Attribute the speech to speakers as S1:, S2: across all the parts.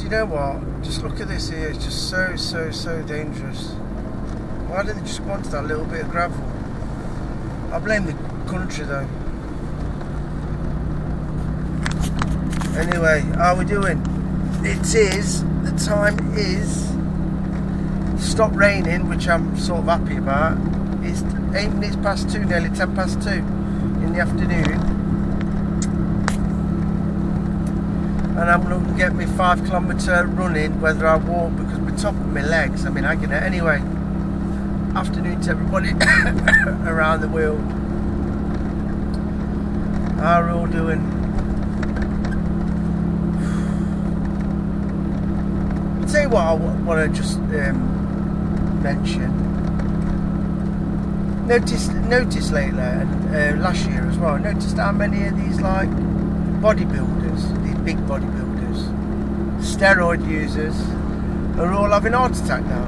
S1: you know what? Just look at this here. It's just so dangerous. Why don't they just go onto that little bit of gravel? I blame the country though. Anyway, how are we doing? The time is stopped raining, which I'm sort of happy about. It's 8 minutes past 2, nearly 10 past 2 in the afternoon. And I'm going to get my 5 kilometre running, whether I walk, because my top of my legs, I mean, I get it. Anyway, afternoon to everybody around the world. How are we all doing? I'll tell you what I want to just mention. Noticed lately, and last year as well, I noticed how many of these like bodybuilders, these big bodybuilders, steroid users, are all having heart attack now.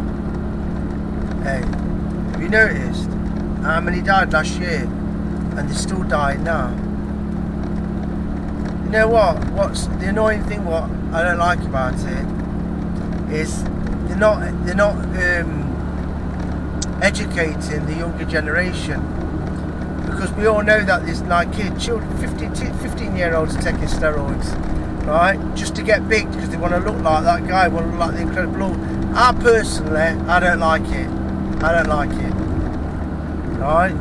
S1: Hey, have you noticed how many died last year and they're still dying now? You know what? What's the annoying thing? What I don't like about it is they're not educating the younger generation, because we all know that there's like kids, children, 15-year-olds are taking steroids, right, just to get big, because they want to look like that guy, want to look like the Incredible Hulk. I personally, I don't like it, right,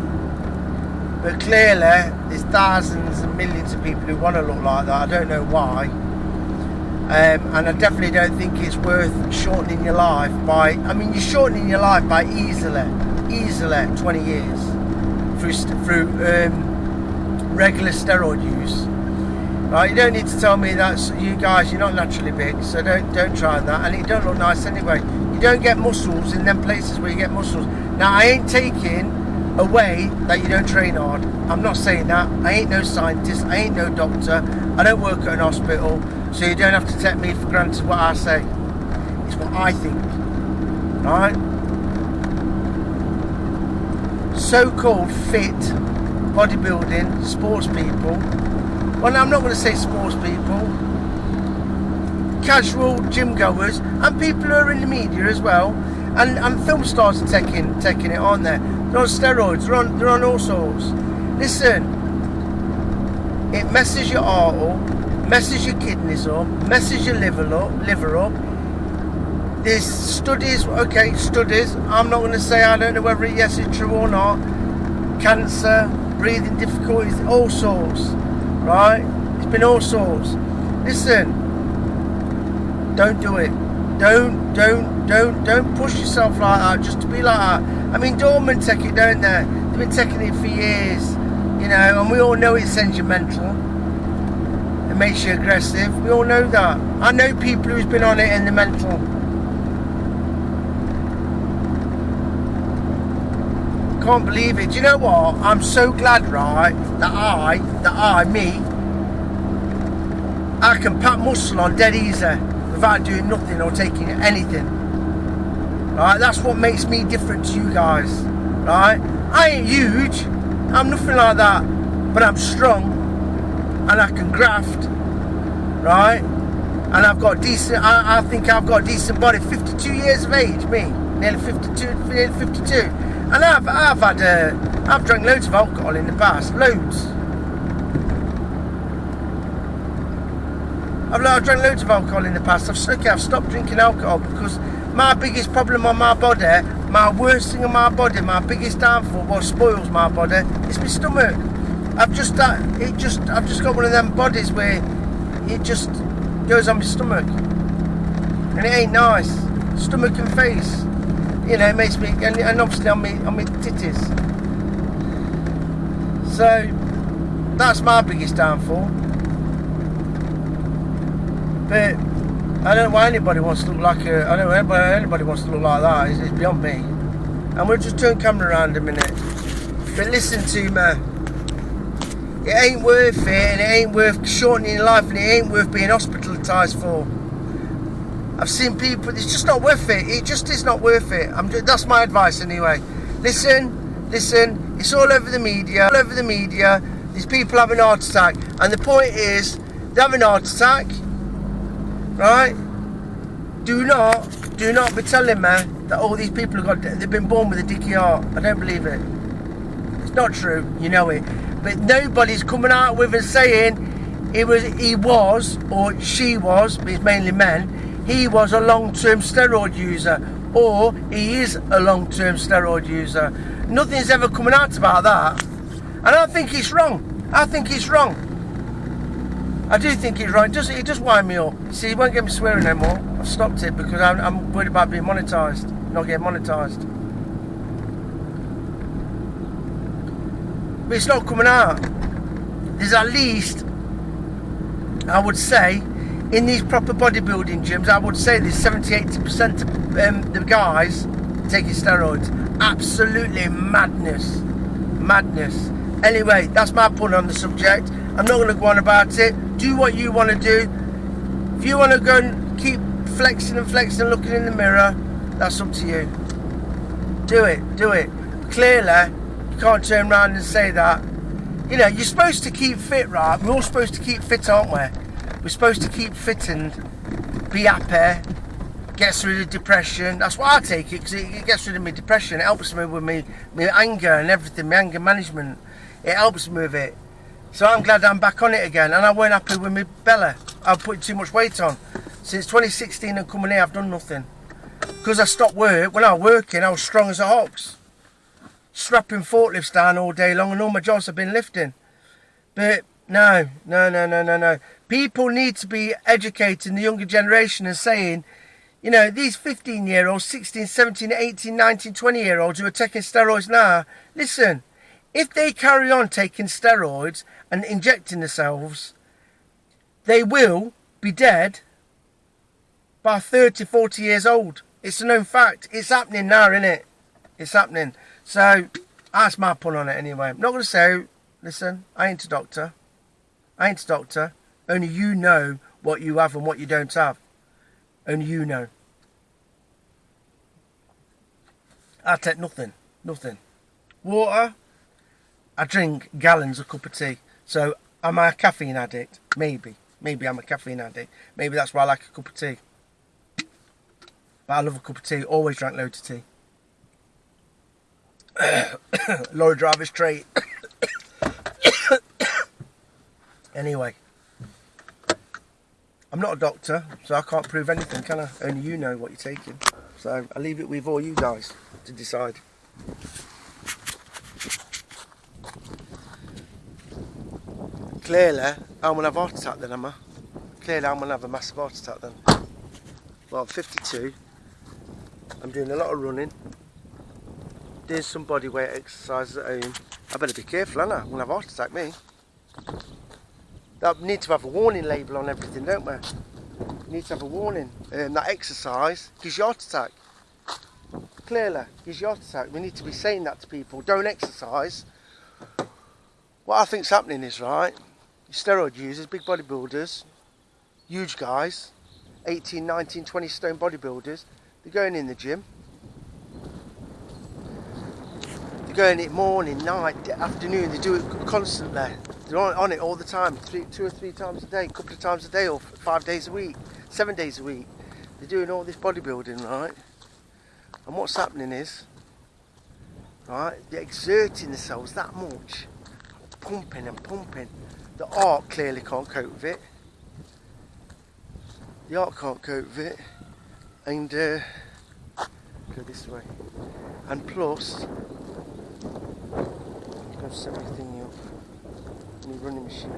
S1: but clearly there's thousands and millions of people who want to look like that. I don't know why. And I definitely don't think it's worth shortening your life by, I mean, you're shortening your life by easily 20 years through regular steroid use. Right, you don't need to tell me that you guys, you're not naturally big, so don't try that, and it don't look nice anyway. You don't get muscles in them places where you get muscles. Now, I ain't taking away that you don't train hard. I'm not saying that. I ain't no scientist, I ain't no doctor, I don't work at an hospital. So you don't have to take me for granted what I say. It's what I think. Right? So-called fit bodybuilding sports people. Well, I'm not going to say sports people. Casual gym goers and people who are in the media as well. And film stars are taking it on there. They're on steroids. They're on all sorts. Listen. It messes your heart up. Messes your kidneys up, messes your liver up. There's studies, I'm not going to say, I don't know whether it's true or not. Cancer, breathing difficulties, all sorts, right? It's been all sorts. Listen, don't do it. Don't push yourself like that, just to be like that. I mean, Dortmund take it, don't they? They've been taking it for years, you know, and we all know it sends you mental. It makes you aggressive. We all know that. I know people who's been on it in the mental. Can't believe it. Do you know what? I'm so glad, right, that I can pack muscle on dead easy without doing nothing or taking anything. Right? That's what makes me different to you guys. Right? I ain't huge. I'm nothing like that. But I'm strong. And I can graft, right? And I've got decent, I think I've got a decent body. 52 years of age, me, nearly 52. And I've drank loads of alcohol in the past, loads. I've drank loads of alcohol in the past. I've stopped drinking alcohol because my biggest problem on my body, my worst thing on my body, my biggest downfall, what spoils my body, is my stomach. I've just got one of them bodies where it just goes on my stomach, and it ain't nice. Stomach and face, you know, it makes me, and obviously on my titties. So that's my biggest downfall. But I don't know why anybody wants to look like anybody wants to look like that. It's beyond me. And we'll just turn camera around a minute. But listen to me. It ain't worth it, and it ain't worth shortening your life, and it ain't worth being hospitalised for. I've seen people, it's just not worth it. It just is not worth it. That's my advice anyway. Listen, it's all over the media. These people having a heart attack. And the point is, they're having a heart attack, right? do not be telling me that all these people they've been born with a dicky heart. I don't believe it. It's not true, you know it. But nobody's coming out with and saying he was, or she was, but it's mainly men, he was a long-term steroid user, or he is a long-term steroid user. Nothing's ever coming out about that. And I think it's wrong. I think it's wrong. I do think it's wrong. It does wind me up. See, he won't get me swearing no more. I've stopped it because I'm worried about being monetised, not getting monetised. But it's not coming out. There's at least, I would say, in these proper bodybuilding gyms, I would say there's 70-80% of the guys taking steroids. Absolutely madness. Madness. Anyway, that's my pun on the subject. I'm not going to go on about it. Do what you want to do. If you want to go and keep flexing and looking in the mirror, that's up to you. Do it. Clearly, you can't turn around and say that. You know, you're supposed to keep fit, right? We're all supposed to keep fit, aren't we? We're supposed to keep fit and be happy. Gets rid of depression. That's why I take it, because it gets rid of my depression. It helps me with my anger and everything, my anger management. It helps me with it. So I'm glad I'm back on it again. And I weren't happy with my belly. I put too much weight on. Since 2016 and coming here, I've done nothing. Because I stopped work. When I was working, I was strong as a ox. Strapping forklifts down all day long, and all my jobs have been lifting. But no. People need to be educating the younger generation and saying, you know, these 15-year-olds, 16, 17, 18, 19, 20-year-olds who are taking steroids now, listen, if they carry on taking steroids and injecting themselves, they will be dead by 30, 40 years old. It's a known fact. It's happening now, isn't it? It's happening. So, that's my pun on it anyway. I'm not going to say, listen, I ain't a doctor. Only you know what you have and what you don't have. Only you know. I take nothing. Water, I drink gallons of cup of tea. So, am I a caffeine addict? Maybe I'm a caffeine addict. Maybe that's why I like a cup of tea. But I love a cup of tea. Always drank loads of tea. Lorry driver's trait. Anyway, I'm not a doctor, so I can't prove anything, can I? Only you know what you're taking. So I leave it with all you guys to decide. Clearly, I'm going to have a heart attack then, am I? Clearly, I'm going to have a massive heart attack then. Well, I'm 52. I'm doing a lot of running. Doing some body weight exercises at home. I better be careful, ain't I? I'm going to have a heart attack, me. That need to have a warning label on everything, don't we? You need to have a warning. That exercise gives you a heart attack. Clearly, gives you a heart attack. We need to be saying that to people. Don't exercise. What I think's happening is, right, steroid users, big bodybuilders, huge guys, 18, 19, 20 stone bodybuilders, they're going in the gym. They're going in morning, night, afternoon, they do it constantly. They're on it all the time, 2 or 3 times a day, a couple of times a day, or 5 days a week, 7 days a week. They're doing all this bodybuilding, right? And what's happening is, right, they're exerting themselves that much, pumping and pumping. The heart clearly can't cope with it. The heart can't cope with it. And, go this way. And plus, I'm going to set my thing up. My running machine.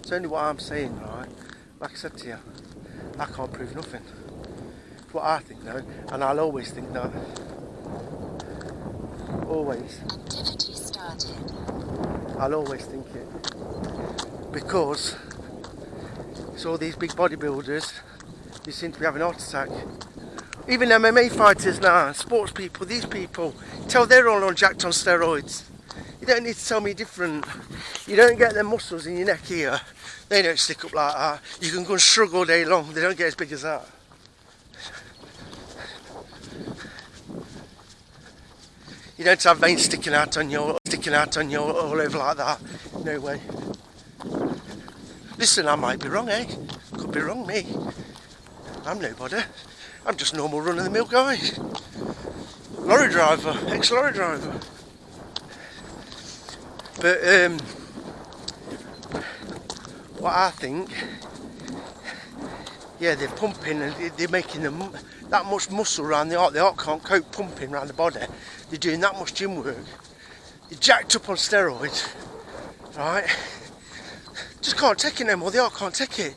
S1: It's only what I'm saying, right? Like I said to you, I can't prove nothing. It's what I think though, and I'll always think that. Always. Activity started. I'll always think it. Because it's all these big bodybuilders who seem to be having a heart attack. Even MMA fighters now, sports people, these people, tell they're all on jacked on steroids. You don't need to tell me different. You don't get them muscles in your neck here. They don't stick up like that. You can go and shrug all day long. They don't get as big as that. You don't have veins sticking out on your all over like that. No way. Listen, I might be wrong, eh? Could be wrong, me. I'm nobody. I'm just a normal run-of-the-mill guy. Lorry driver, ex-lorry driver. But what I think, yeah, they're pumping and they're making them that much muscle around the heart. The heart can't cope pumping around the body. They're doing that much gym work. They're jacked up on steroids, right? Just can't take it no more. The heart can't take it.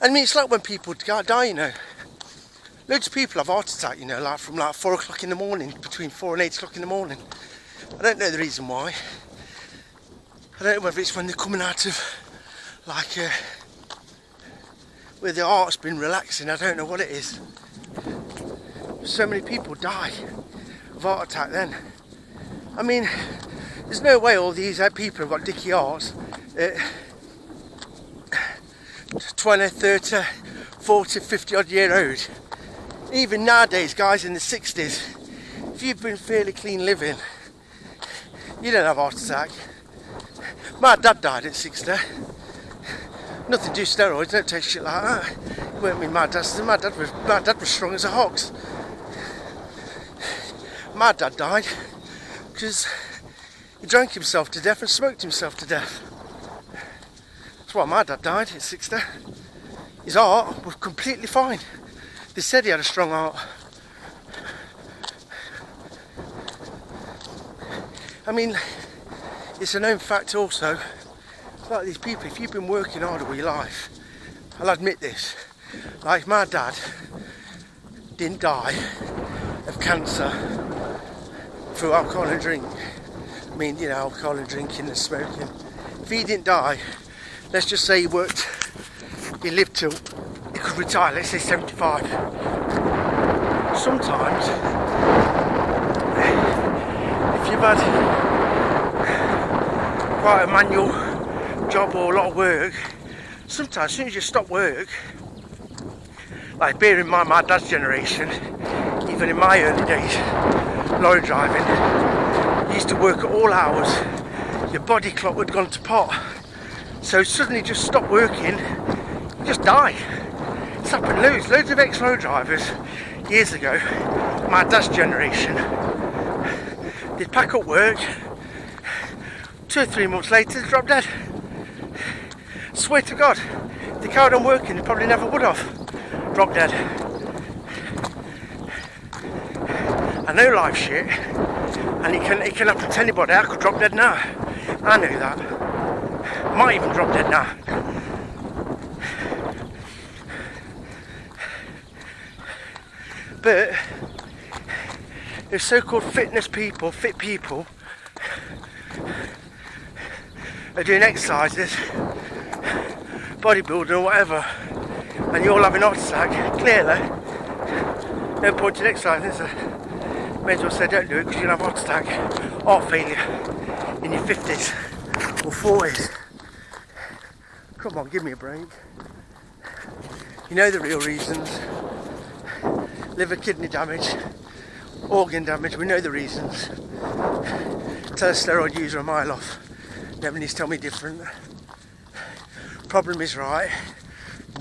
S1: I mean, it's like when people die, you know. Loads of people have heart attack, you know, like from like 4 o'clock in the morning, between 4 and 8 o'clock in the morning. I don't know the reason why. I don't know whether it's when they're coming out of, like, where the heart's been relaxing. I don't know what it is. So many people die of heart attack then. I mean, there's no way all these people have got dicky hearts at 20, 30, 40, 50 odd year old. Even nowadays, guys in the 60s, if you've been fairly clean living, you don't have a heart attack. My dad died at 60. Nothing to do with steroids, don't take shit like that. It weren't me, my dad was strong as a ox. My dad died because he drank himself to death and smoked himself to death. That's why my dad died at 60. His heart was completely fine. They said he had a strong heart. I mean, it's a known fact also. It's like these people, if you've been working hard all your life, I'll admit this, like my dad didn't die of cancer through alcohol and drink. I mean, you know, alcohol and drinking and smoking. If he didn't die, let's just say he lived till he could retire, let's say 75. Sometimes, if you've had quite a manual job or a lot of work, sometimes as soon as you stop work, like bearing in mind my dad's generation, even in my early days, lorry driving, you used to work at all hours, your body clock would have gone to pot, so suddenly just stop working, you just die. It's happened loads of ex-lorry drivers years ago, my dad's generation, they'd pack up work, 2 or 3 months later they drop dead. Swear to God, if they carried on working they probably never would have dropped dead. I know life's shit, and it can happen to anybody. I could drop dead now, I know that. I might even drop dead now. But if so-called fitness people, fit people, are doing exercises, bodybuilder or whatever, and you're all having a heart attack, clearly, no point in exercising, is there? May as well say don't do it because you'll have a heart attack, heart failure in your 50s or 40s. Come on, give me a break. You know the real reasons. Liver, kidney damage, organ damage, we know the reasons. Tell a steroid user a mile off. Never needs to tell me different. Problem is, right,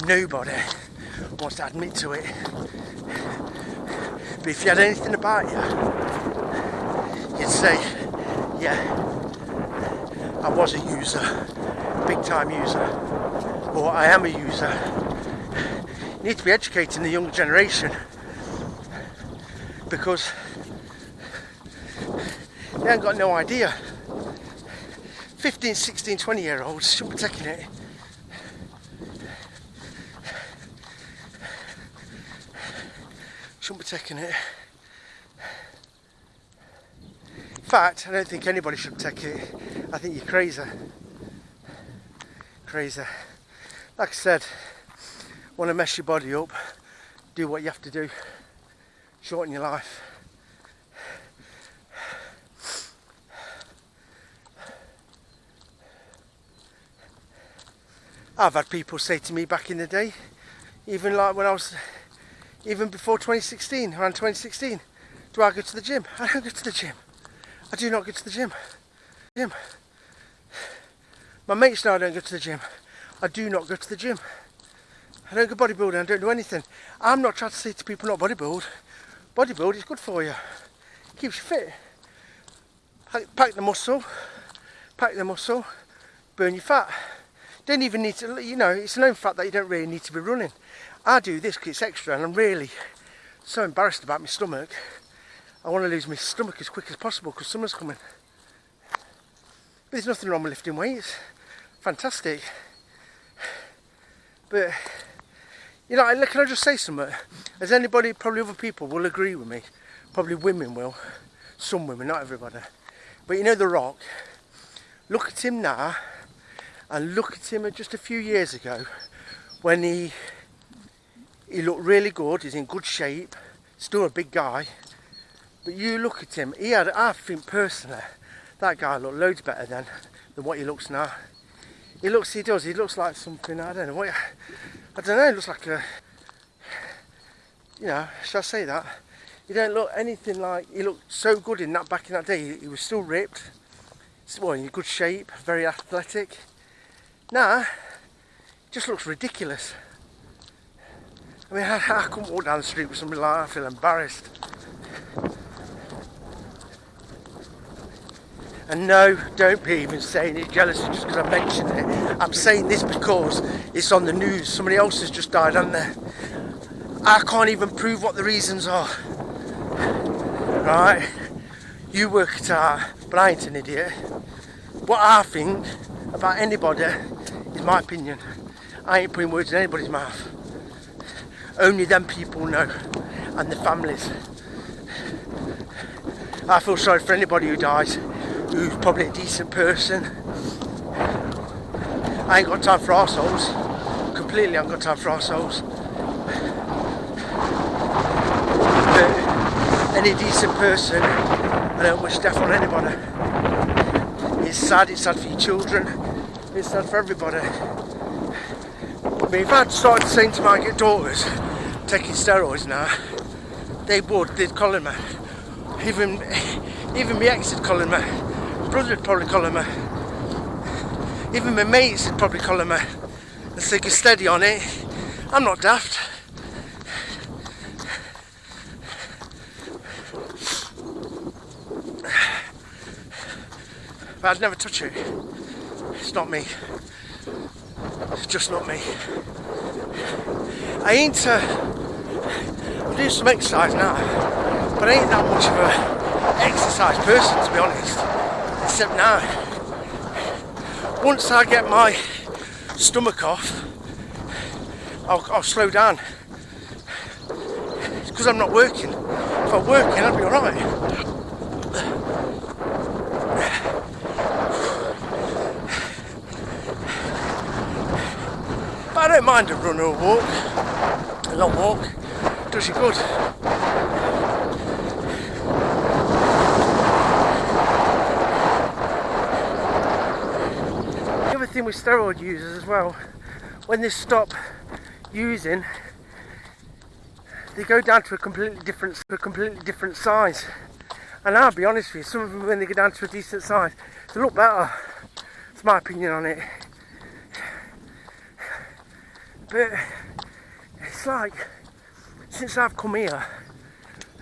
S1: nobody wants to admit to it. But if you had anything about you, you'd say, yeah, I was a user, big time user, or I am a user. You need to be educating the younger generation, because they ain't got no idea. 15, 16, 20 year olds shouldn't be taking it. Shouldn't be taking it. In fact, I don't think anybody should take it. I think you're crazy. Crazy. Like I said, want to mess your body up, do what you have to do. Shorten your life. I've had people say to me back in the day, even like when I was, even before 2016, around 2016, do I go to the gym? I don't go to the gym. I do not go to the gym. My mates know I don't go to the gym. I do not go to the gym. I don't go bodybuilding, I don't do anything. I'm not trying to say to people not bodybuild. Bodybuild is good for you. Keeps you fit. Pack the muscle, burn your fat. Don't even need to, you know, it's known fact that you don't really need to be running. I do this because it's extra and I'm really so embarrassed about my stomach. I want to lose my stomach as quick as possible because summer's coming. But there's nothing wrong with lifting weights. Fantastic. But, you know, can I just say something? As anybody, probably other people will agree with me. Probably women will. Some women, not everybody. But you know The Rock? Look at him now and look at him just a few years ago when he looked really good, he's in good shape, still a big guy. But you look at him, I think personally, that guy looked loads better than what he looks now. He looks like something, I don't know, he looks like a, you know, shall I say that? He don't look anything like, he looked so good back in that day, he was still ripped, well, in good shape, very athletic. Now, he just looks ridiculous. I mean, I couldn't walk down the street with somebody like that, I feel embarrassed. And no, don't be even saying it's jealousy just because I mentioned it. I'm saying this because it's on the news. Somebody else has just died, hasn't there? I can't even prove what the reasons are. Right? You work it out, but I ain't an idiot. What I think about anybody is my opinion. I ain't putting words in anybody's mouth. Only them people know, and the families. I feel sorry for anybody who dies, who's probably a decent person. I ain't got time for arseholes. Completely ain't got time for arseholes. But any decent person, I don't wish death on anybody. It's sad for your children, it's sad for everybody. I mean, if I'd started saying to my daughters, taking steroids now, they'd collar me. Even my ex would collar me. My brother would probably collar me. Even my mates would probably collar me. And say, get steady on it. I'm not daft. But I'd never touch it. It's not me. It's just not me. I'm doing some exercise now, but I ain't that much of an exercise person, to be honest. Except now. Once I get my stomach off, I'll slow down. It's because I'm not working. If I'm working, I'd be alright. But I don't mind a run or a walk. A long walk does you good. The other thing with steroid users as well, when they stop using, they go down to a completely different size. And I'll be honest with you, some of them, when they go down to a decent size, they look better. That's my opinion on it. But it's like, since I've come here,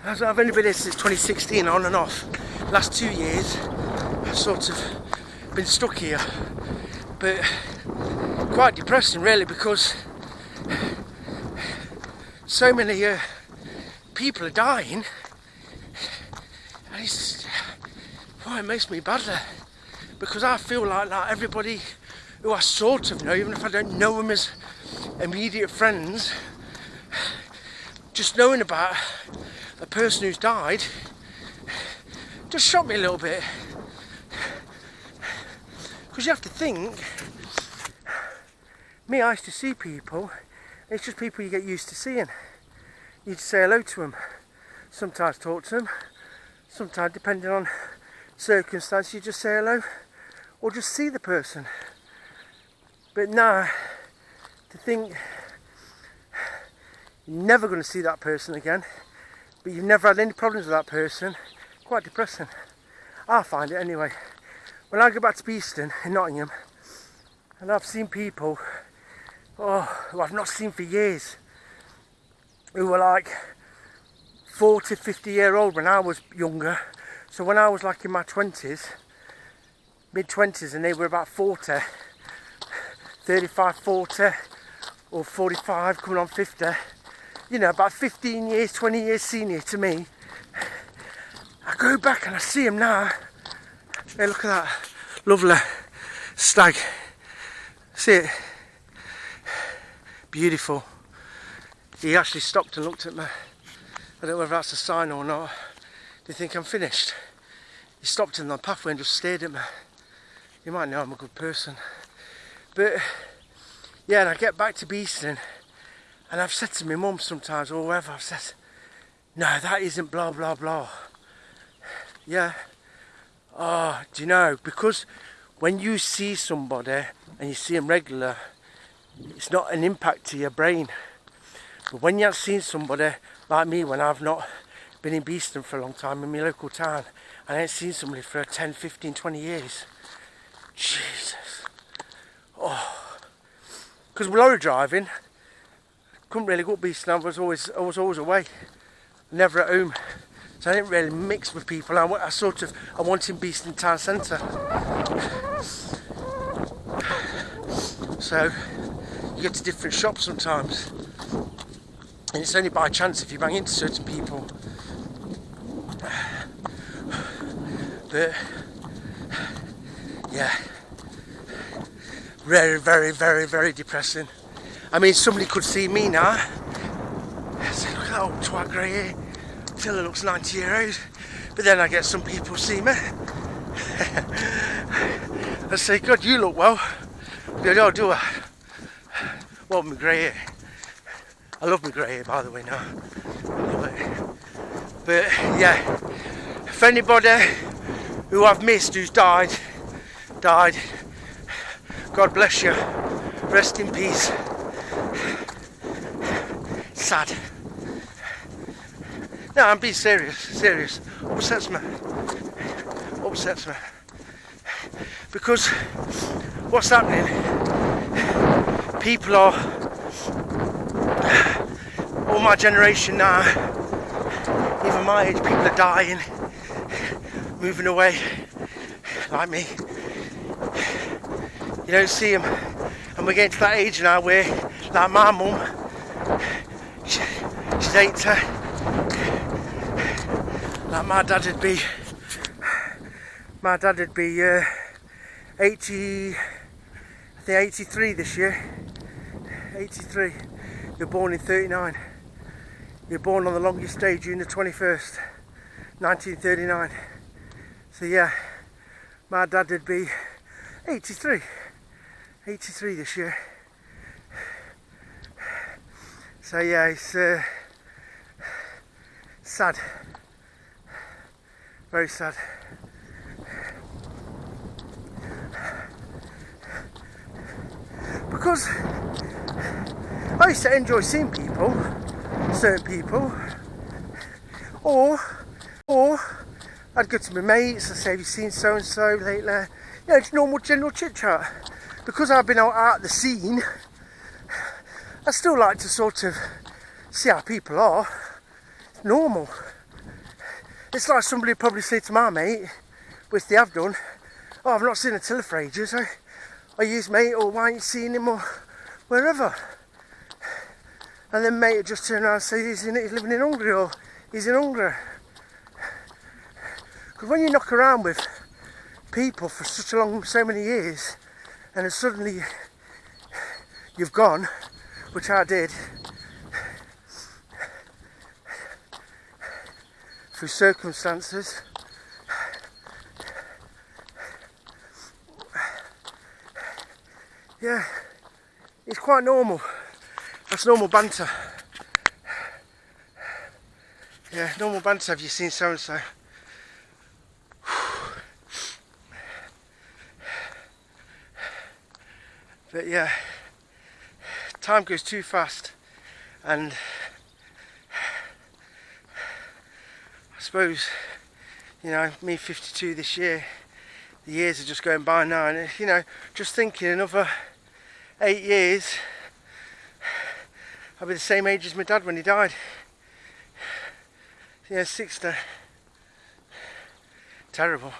S1: I've only been here since 2016 on and off. Last 2 years, I've sort of been stuck here. But quite depressing really, because so many people are dying. And it makes me badder. Because I feel like everybody who I sort of know, even if I don't know them as immediate friends, just knowing about a person who's died just shocked me a little bit. Because you have to think, I used to see people, it's just people you get used to seeing. You just say hello to them, sometimes talk to them, sometimes depending on circumstance you just say hello or just see the person. But now, to think you're never going to see that person again, but you've never had any problems with that person, quite depressing. I find it anyway. When I go back to Beeston in Nottingham, and I've seen people who I've not seen for years, who were like 40, 50-year-old when I was younger. So when I was like in my 20s, mid-20s, and they were about 40, 35, 40, or 45, coming on 50, you know, about 15 years, 20 years senior to me. I go back and I see him now. Hey, look at that lovely stag. See it? Beautiful. He actually stopped and looked at me. I don't know whether that's a sign or not. Do you think I'm finished? He stopped in the pathway and just stared at me. You might know I'm a good person. But yeah, and I get back to beasting, and I've said to my mum sometimes, or whoever, I've said, no, that isn't blah blah blah. Yeah. Oh, do you know, because when you see somebody and you see them regular, it's not an impact to your brain. But when you've seen somebody like me, when I've not been in Beeston for a long time in my local town, and I ain't seen somebody for 10, 15, 20 years, Jesus. Oh. Because with lorry driving, couldn't really go up Beeston. I was always away, never at home. So I didn't really mix with people. I wanted in Beeston town centre. So you get to different shops sometimes, and it's only by chance if you bang into certain people. But yeah, very, very, very, very depressing. I mean, somebody could see me now and say, look at that old twat grey hair. Till it looks 90 years old. But then I get some people see me. I say, God, you look well. They go, oh, do I? Well, my grey hair. I love my grey hair, by the way, now. I love it. But yeah, if anybody who I've missed who's died, God bless you. Rest in peace. Sad. No, I'm being serious. Upsets me. Because what's happening, people are, all my generation now, even my age, people are dying, moving away, like me. You don't see them, and we're getting to that age now where, like my mum, she's 80. Like my dad would be 80, I think 83 this year. 83. You're born in 39. You're born on the longest day, June the 21st, 1939. So yeah, my dad would be 83. 83 this year. So yeah, it's sad. Very sad. Because I used to enjoy seeing people, certain people, or I'd go to my mates and say, have you seen so and so lately? You know, it's normal general chit chat. Because I've been out the scene, I still like to sort of see how people are. It's normal. It's like somebody would probably say to my mate, which they have done, oh, I've not seen a Tiller for ages. Are you his mate, or why aren't you seeing him, or wherever? And then mate would just turn around and say he's living in Hungary, or he's in Hungary. Because when you knock around with people for so many years, and then suddenly you've gone, which I did, through circumstances, yeah, it's quite normal. That's normal banter. Yeah, normal banter. Have you seen so and so? But yeah, time goes too fast, and I suppose, you know, me 52 this year, the years are just going by now, and you know, just thinking another 8 years, I'll be the same age as my dad when he died. Yeah, 60. Terrible.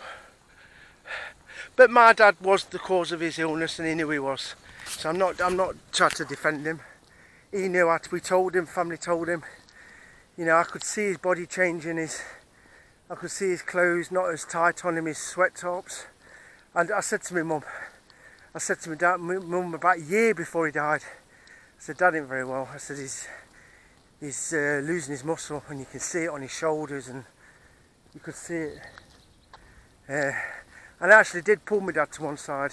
S1: But my dad was the cause of his illness, and he knew he was. So I'm not trying to defend him. He knew it. We told him, family told him. You know, I could see his body changing. I could see his clothes not as tight on him, his sweat tops. And I said to my mum, I said to my dad, mum, about a year before he died, I said, Dad ain't very well. I said, he's losing his muscle, and you can see it on his shoulders, and you could see it. And I actually did pull my dad to one side,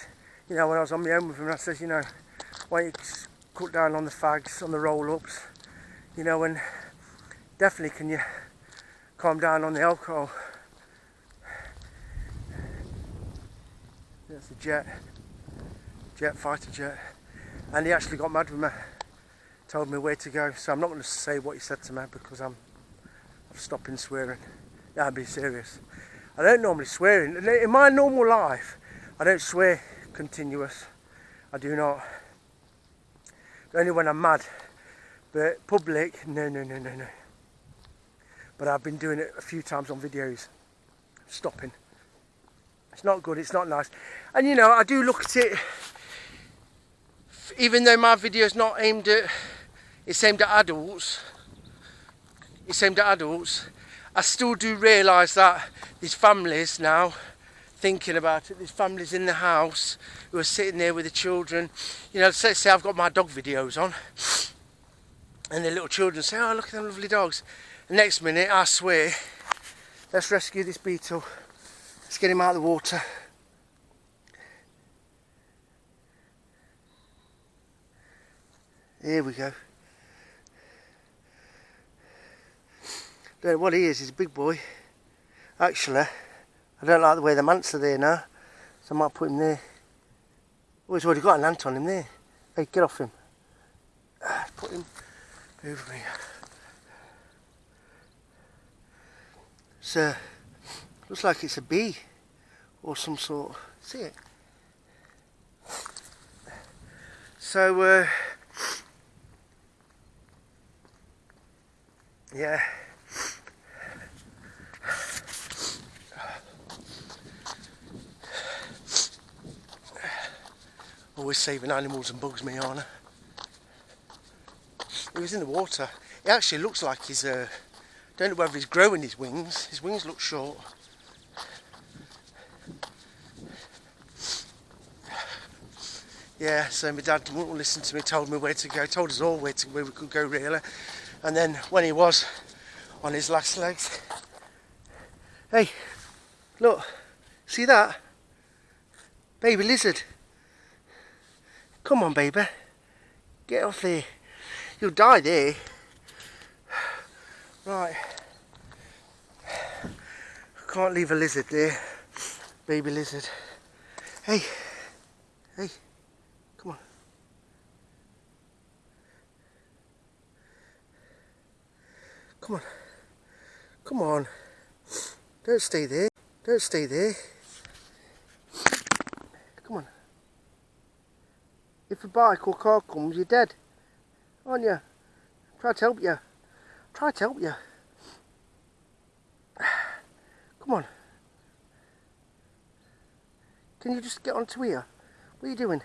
S1: you know, when I was on my own with him. And I said, you know, why don't you cut down on the fags, on the roll-ups, you know, and definitely can you calm down on the alcohol. That's a jet, fighter jet. And he actually got mad with me, told me where to go. So I'm not going to say what he said to me because I'm stopping swearing. Yeah, I'm being serious. I don't normally swear. In my normal life, I don't swear continuous. I do not. Only when I'm mad. But public, no. But I've been doing it a few times on videos. Stopping. It's not good, it's not nice. And you know, I do look at it, even though my video is not aimed at, it's aimed at adults. I still do realise that there's families now thinking about it. There's families in the house who are sitting there with the children. You know, say I've got my dog videos on, and the little children say, oh, look at them lovely dogs. The next minute, I swear, let's rescue this beetle. Let's get him out of the water. Here we go. Don't know what he is, he's a big boy. Actually, I don't like the way the mants are there now, so I might put him there. Oh, he's already got an ant on him there. Hey, get off him. Put him over here. So, looks like it's a bee or some sort. See it? So, yeah. Always saving animals and bugs, me, aren't I? He was in the water. It actually looks like he's don't know whether he's growing his wings. His wings look short. Yeah, so my dad wouldn't listen to me, told me where to go, told us all where we could go really. And then when he was on his last legs, hey, look, see that? Baby lizard. Come on, baby. Get off there. You'll die there. Right. I can't leave a lizard there. Baby lizard. Hey. Hey. Come on. Come on. Come on. Don't stay there. Don't stay there. Come on. If a bike or car comes, you're dead. Aren't you? Try to help you. Try to help you. Come on. Can you just get onto here? What are you doing?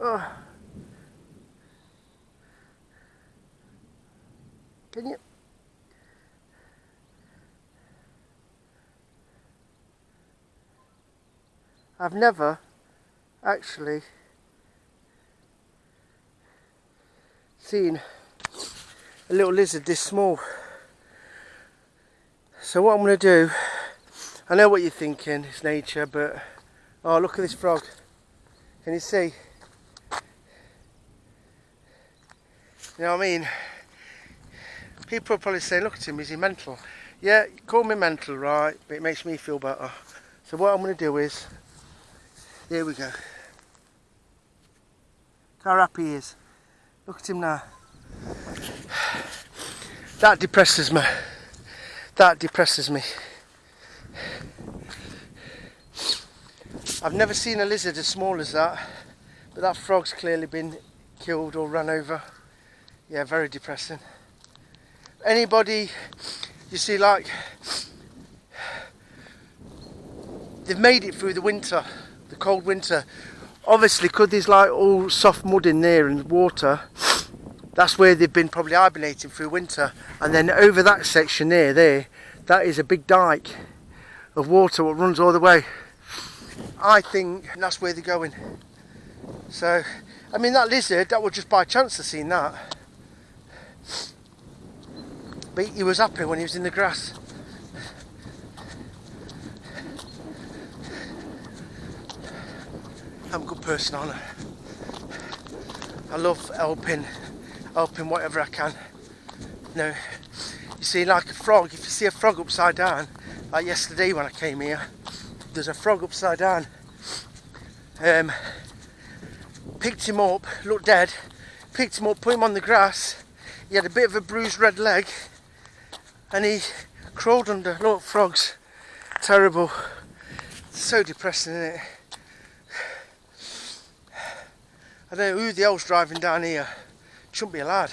S1: Oh. Can you? I've never actually seen a little lizard this small. So what I'm going to do, I know what you're thinking, it's nature, but oh, look at this frog. Can you see? You know what I mean? People are probably saying, look at him, is he mental? Yeah, call me mental, right, but it makes me feel better. So what I'm going to do is, here we go. Look how happy he is. Look at him now. That depresses me. That depresses me. I've never seen a lizard as small as that, but that frog's clearly been killed or run over. Yeah, very depressing. Anybody, you see, like, they've made it through the winter, the cold winter. Obviously, because there's like all soft mud in there and water, that's where they've been probably hibernating through winter. And then over that section there, that is a big dike of water that runs all the way. I think that's where they're going. So, I mean, that lizard, that was just by chance of seeing that. But he was happy when he was in the grass. I'm a good person, aren't I? I love helping whatever I can. You know, you see, like a frog, if you see a frog upside down, like yesterday when I came here, there's a frog upside down. Picked him up, looked dead, picked him up, put him on the grass. He had a bit of a bruised red leg, and he crawled under. Look, frogs, terrible. It's so depressing, isn't it? I don't know who the hell's driving down here. Shouldn't be allowed.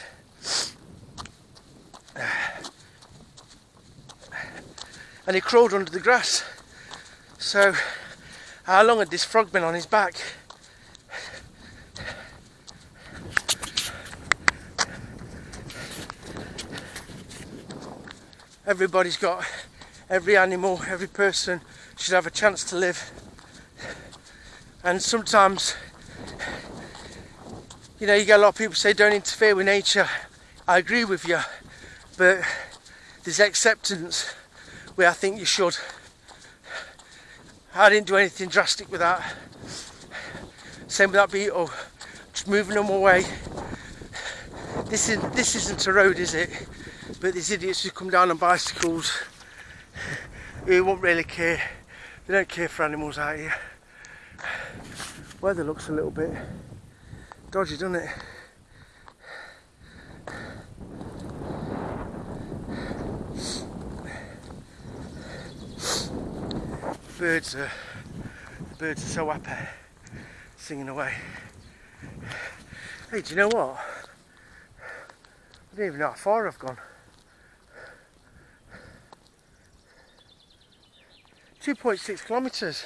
S1: And he crawled under the grass. So, how long had this frog been on his back? Everybody's got, every animal, every person should have a chance to live. And sometimes, you know, you get a lot of people say don't interfere with nature. I agree with you, but there's acceptance where I think you should. I didn't do anything drastic with that. Same with that beetle, just moving them away. This isn't a road, is it? But these idiots who come down on bicycles, who won't really care. They don't care for animals out here. Weather looks a little bit dodgy, doesn't it? The birds are so happy, singing away. Hey, do you know what? I don't even know how far I've gone. 2.6 kilometres.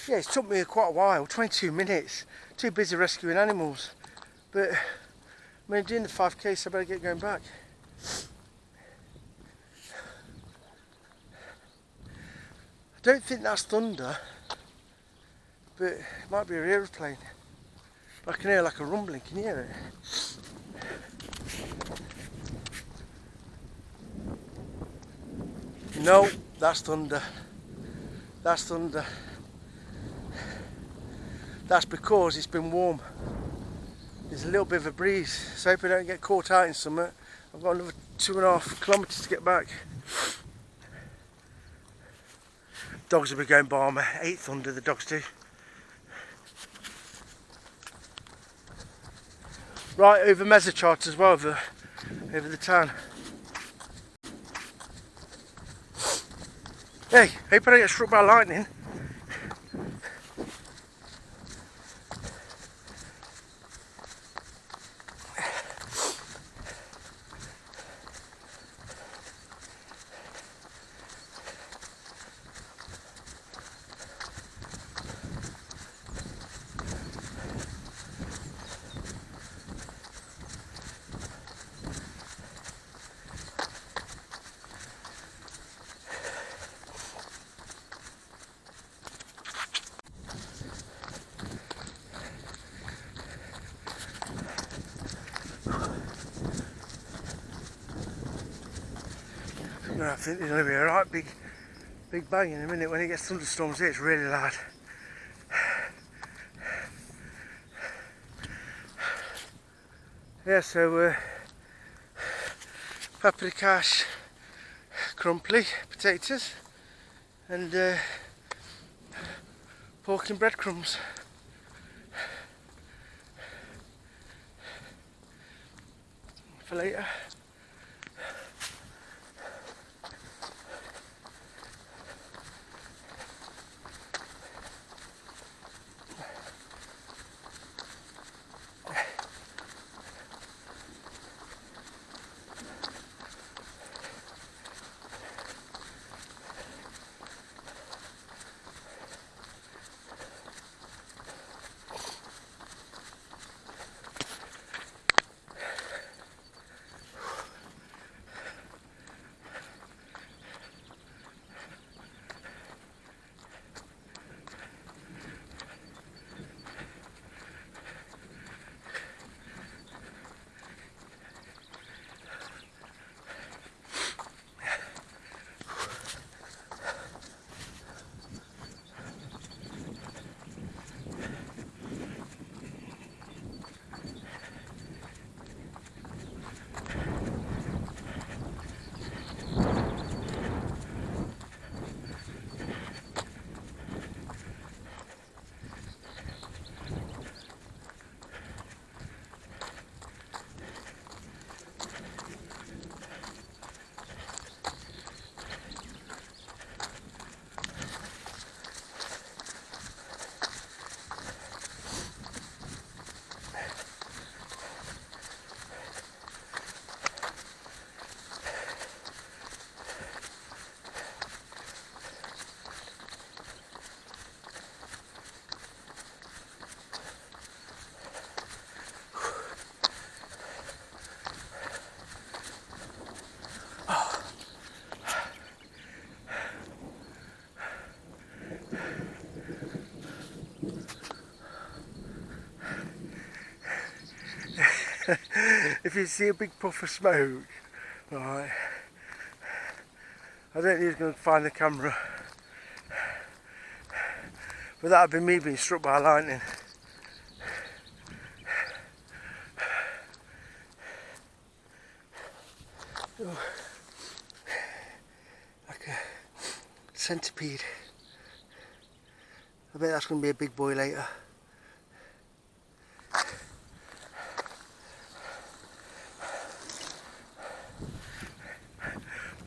S1: Yeah, it's took me quite a while, 22 minutes. Too busy rescuing animals. But I'm doing the 5k, so I better get going back. I don't think that's thunder, but it might be an aeroplane. I can hear like a rumbling, can you hear it? No, that's thunder. That's thunder. That's because it's been warm. There's a little bit of a breeze, so I hope I don't get caught out in summer. I've got another 2.5 kilometres to get back. Dogs will be going balmy. 8 thunder, the dogs do. Right over Mesochart as well, over the town. Hey, hope I don't get struck by lightning. I think there's going to be a right big bang in a minute. When it gets thunderstorms here, it's really loud. Yeah, so paprikash, crumply, potatoes, and pork and breadcrumbs. For later. if you see a big puff of smoke, right, I don't think he's going to find the camera, but that would be me being struck by lightning. Oh, like a centipede. I bet that's going to be a big boy later.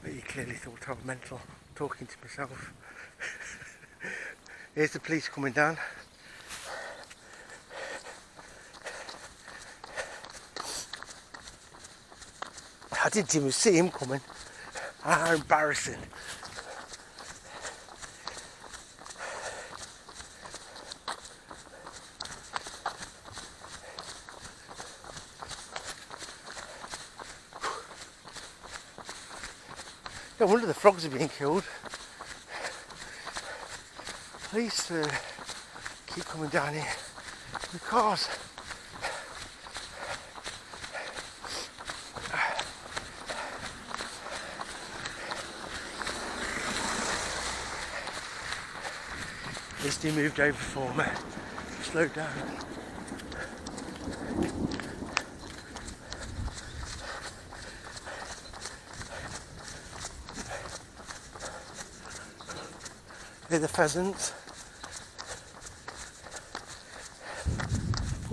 S1: But you clearly thought I was mental, talking to myself. Here's the police coming down. I didn't even see him coming. How embarrassing. No wonder the frogs are being killed. Police keep coming down here. The cars. At least he moved over for me. Slowed down. Here are the pheasants.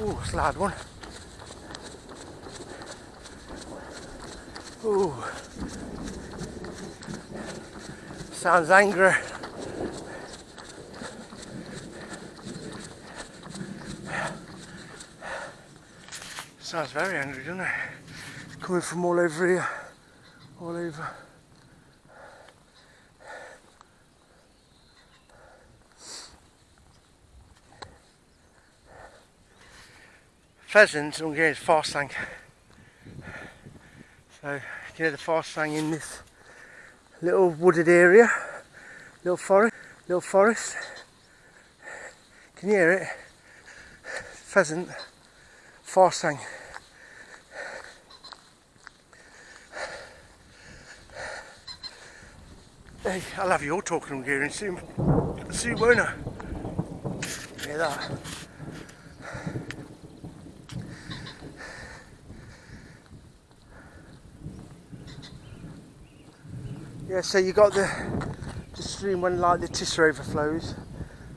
S1: Ooh, it's a loud one. Ooh. Sounds angry. Sounds very angry, doesn't it? It's coming from all over here. All over. Pheasants don't get his fast sang. So you can hear the fast sang in this little wooded area, little forest. Can you hear it? Pheasant, fast sang. Hey, I'll have you all talking Hungarian soon, won't I? Hear that? Yeah, so you got the stream when like the Tisser overflows,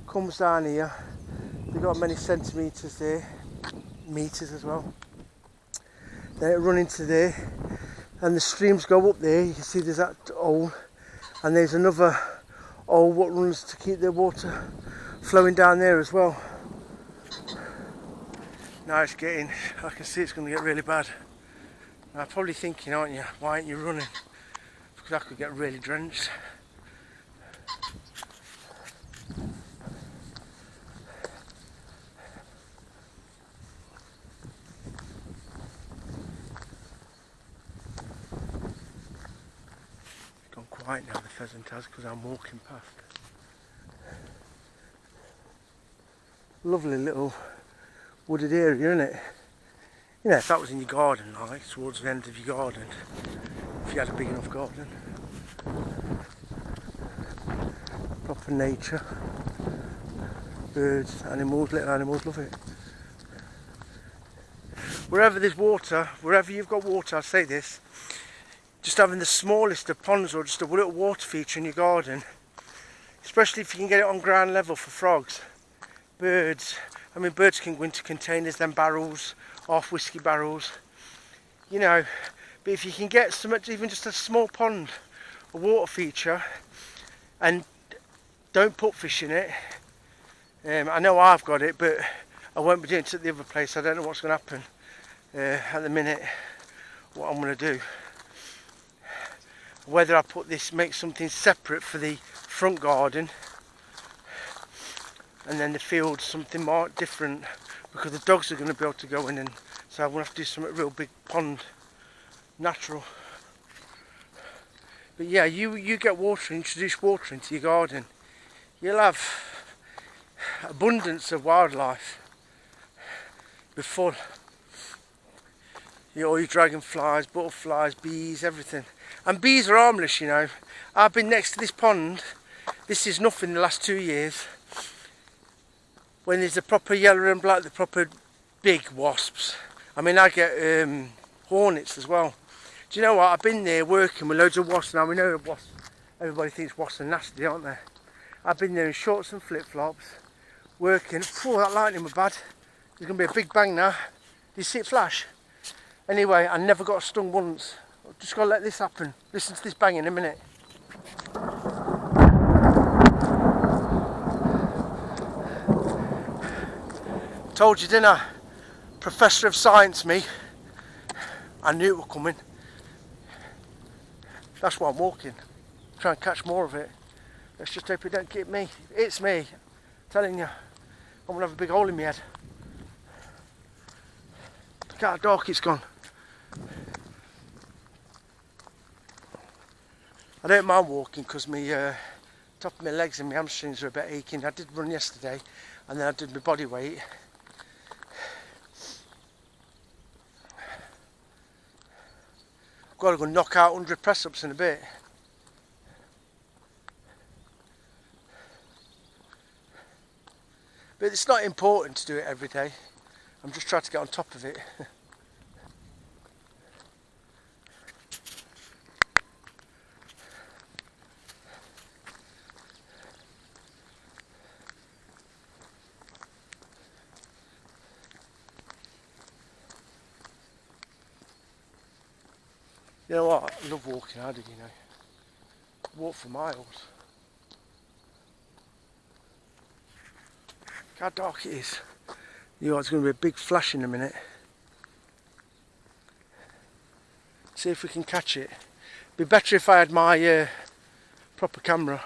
S1: comes down here. They've got many centimetres there, meters as well. Then it run into there, and the streams go up there. You can see there's that hole, and there's another hole what runs to keep the water flowing down there as well. Now it's getting, I can see it's going to get really bad. Now, I'm probably thinking, aren't you, why aren't you running? Because I could get really drenched. It's gone quiet now, the pheasant has, because I'm walking past. Lovely little wooded area, isn't it? You know, if that was in your garden, like towards the end of your garden, if you had a big enough garden, proper nature, birds, animals, little animals, love it. Wherever there's water, wherever you've got water, I'll say this, just having the smallest of ponds or just a little water feature in your garden, especially if you can get it on ground level for frogs, birds. I mean, birds can go into containers, then barrels, half whiskey barrels, you know. But if you can get so much, even just a small pond, a water feature, and don't put fish in it. I know I've got it, but I won't be doing it at the other place. I don't know what's going to happen at the minute, what I'm going to do. Whether I put this, make something separate for the front garden, and then the field something more different, because the dogs are going to be able to go in, and so I'm going to have to do something real big pond, natural. But yeah, you get water, introduce water into your garden, you'll have abundance of wildlife. Be full. all your dragonflies, butterflies, bees, everything. And bees are harmless, you know. I've been next to this pond. This is nothing the last 2 years. When there's the proper yellow and black, the proper big wasps. I mean, I get hornets as well. Do you know what? I've been there working with loads of wasps. Now we know wasps. Everybody thinks wasps are nasty, aren't they? I've been there in shorts and flip-flops, working. Oh, that lightning was bad. There's going to be a big bang now. Did you see it flash? Anyway, I never got stung once. I've just got to let this happen. Listen to this bang in a minute. Told you, didn't I? Professor of science, me. I knew it was coming. That's why I'm walking. Try and catch more of it. Let's just hope it don't get me. It's me. I'm telling you. I'm going to have a big hole in my head. Look how dark it's gone. I don't mind walking because my top of my legs and my hamstrings are a bit aching. I did run yesterday and then I did my body weight. I've got to go knock out 100 press-ups in a bit. But it's not important to do it every day. I'm just trying to get on top of it. You know what? I love walking, I do, you know. Walk for miles. Look how dark it is. You know, it's going to be a big flash in a minute. See if we can catch it. It'd be better if I had my proper camera.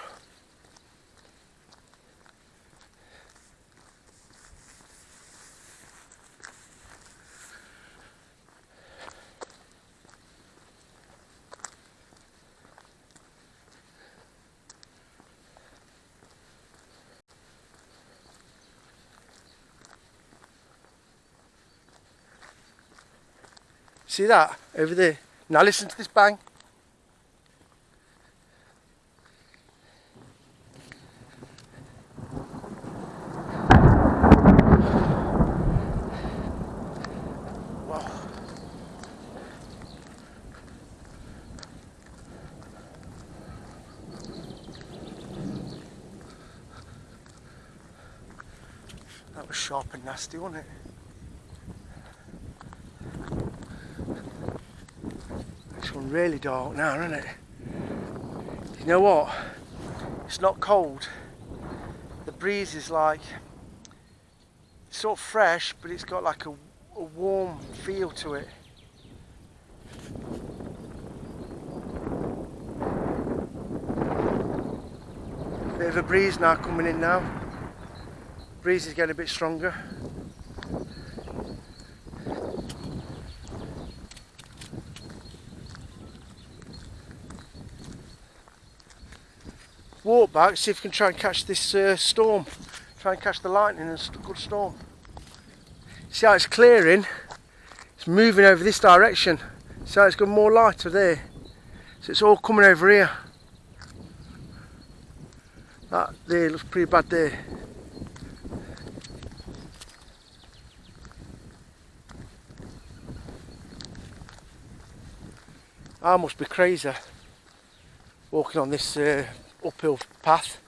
S1: See that over there? Now listen to this bang. Wow. That was sharp and nasty, wasn't it? Really dark now, isn't it? You know what? It's not cold. The breeze is like sort of fresh, but it's got like a warm feel to it. Bit of a breeze now coming in now. Breeze is getting a bit stronger. Walk back, see if we can try and catch this storm. Try and catch the lightning and a good storm. See how it's clearing? It's moving over this direction. See how it's got more lighter there? So it's all coming over here. That there looks pretty bad there. I must be crazy walking on this uphill path.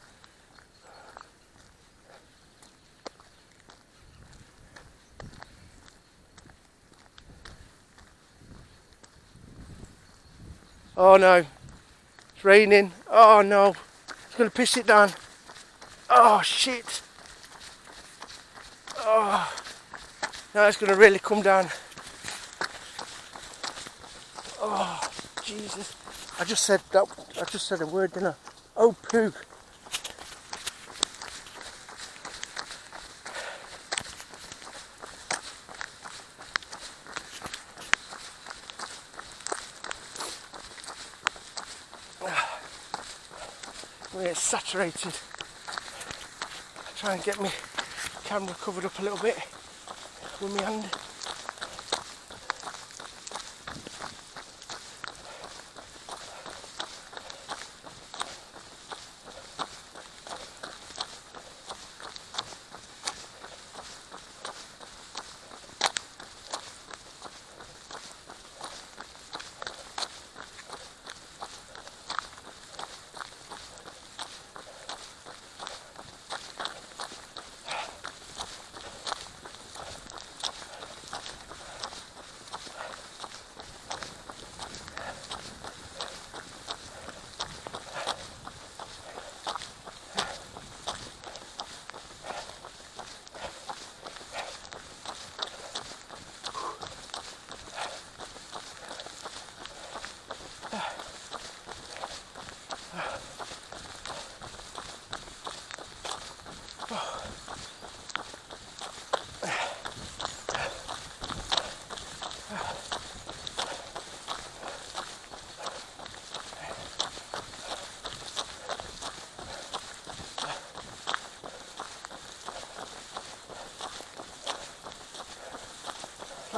S1: Oh no, it's raining. Oh no, it's going to piss it down. Oh shit. Oh, now it's going to really come down. Oh Jesus, I just said a word, didn't I? Oh poo. It's saturated. Try and get my camera covered up a little bit with my hand.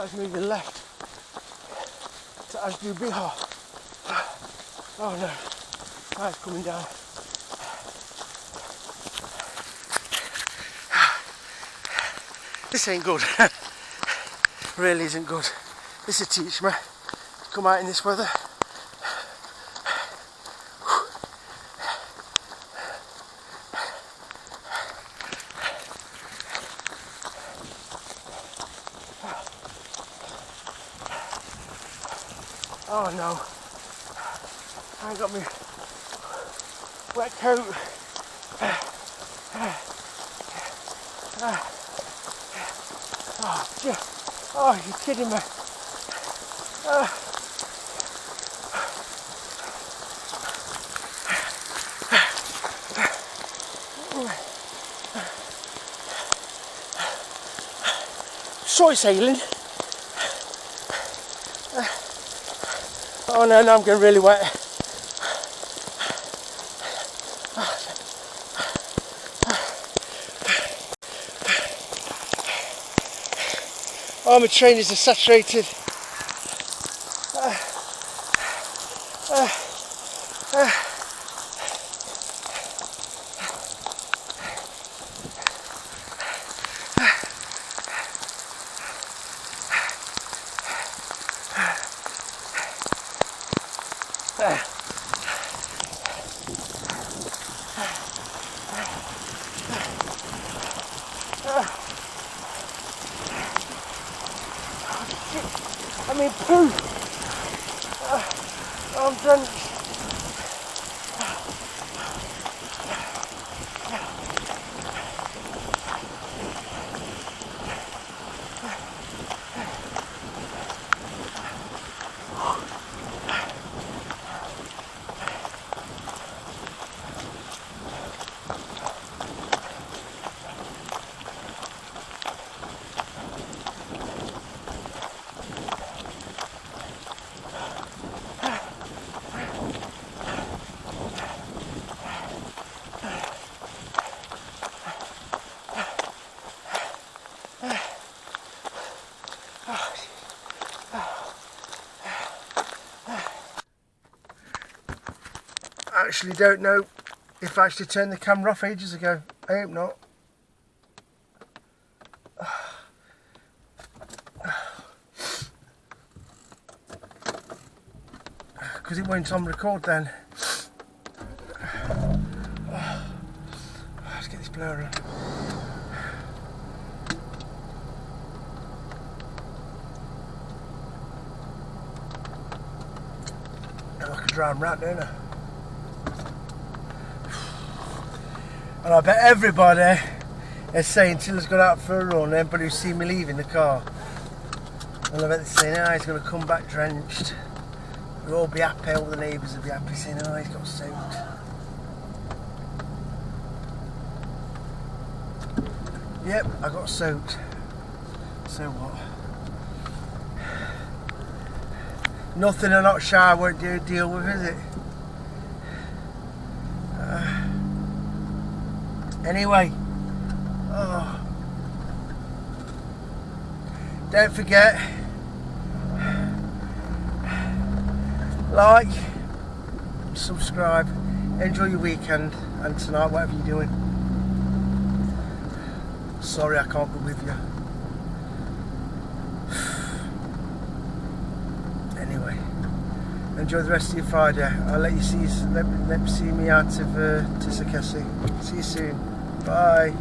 S1: Starts moving left to Ashby Bihar. Oh no, now it's coming down. This ain't good. Really isn't good. This will teach me to come out in this weather. Oh no, I ain't got me wet coat. Oh, you're kidding me. Soy sailing. Oh no, now I'm getting really wet. Oh, my trainers are saturated. I mean, poo. I'm drenched. I actually don't know if I actually turned the camera off ages ago. I hope not. Because it went on record then. Let's get this blur on. I'm like a drowned rat, don't I? And I bet everybody is saying Tilla's got out for a run, everybody who's seen me leaving the car. And I bet they're saying, oh, he's going to come back drenched. We'll all be happy, all the neighbours will be happy saying, oh, he's got soaked. Yep, I got soaked. So what? Nothing a hot shower won't do deal with, is it? Anyway, don't forget, like, subscribe, enjoy your weekend, and tonight, whatever you're doing. Sorry I can't be with you. Anyway, enjoy the rest of your Friday. I'll let you see me out of Tisakesi. See you soon. Bye.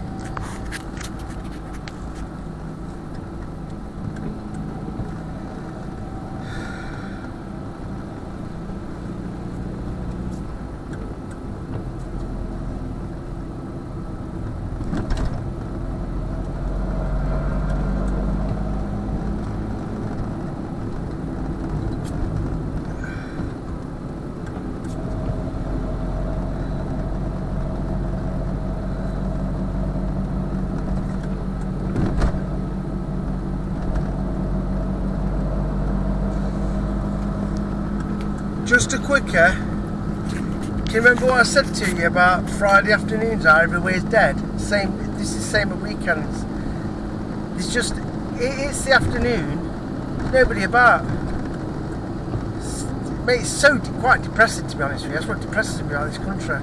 S1: Just a quickie, can you remember what I said to you about Friday afternoons how everywhere's dead? This is the same at weekends. It's the afternoon nobody about. Mate, it's so quite depressing, to be honest with you. That's what depresses me about this country.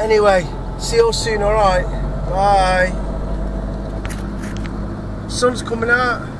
S1: Anyway, see you all soon, alright? Bye. Sun's coming out.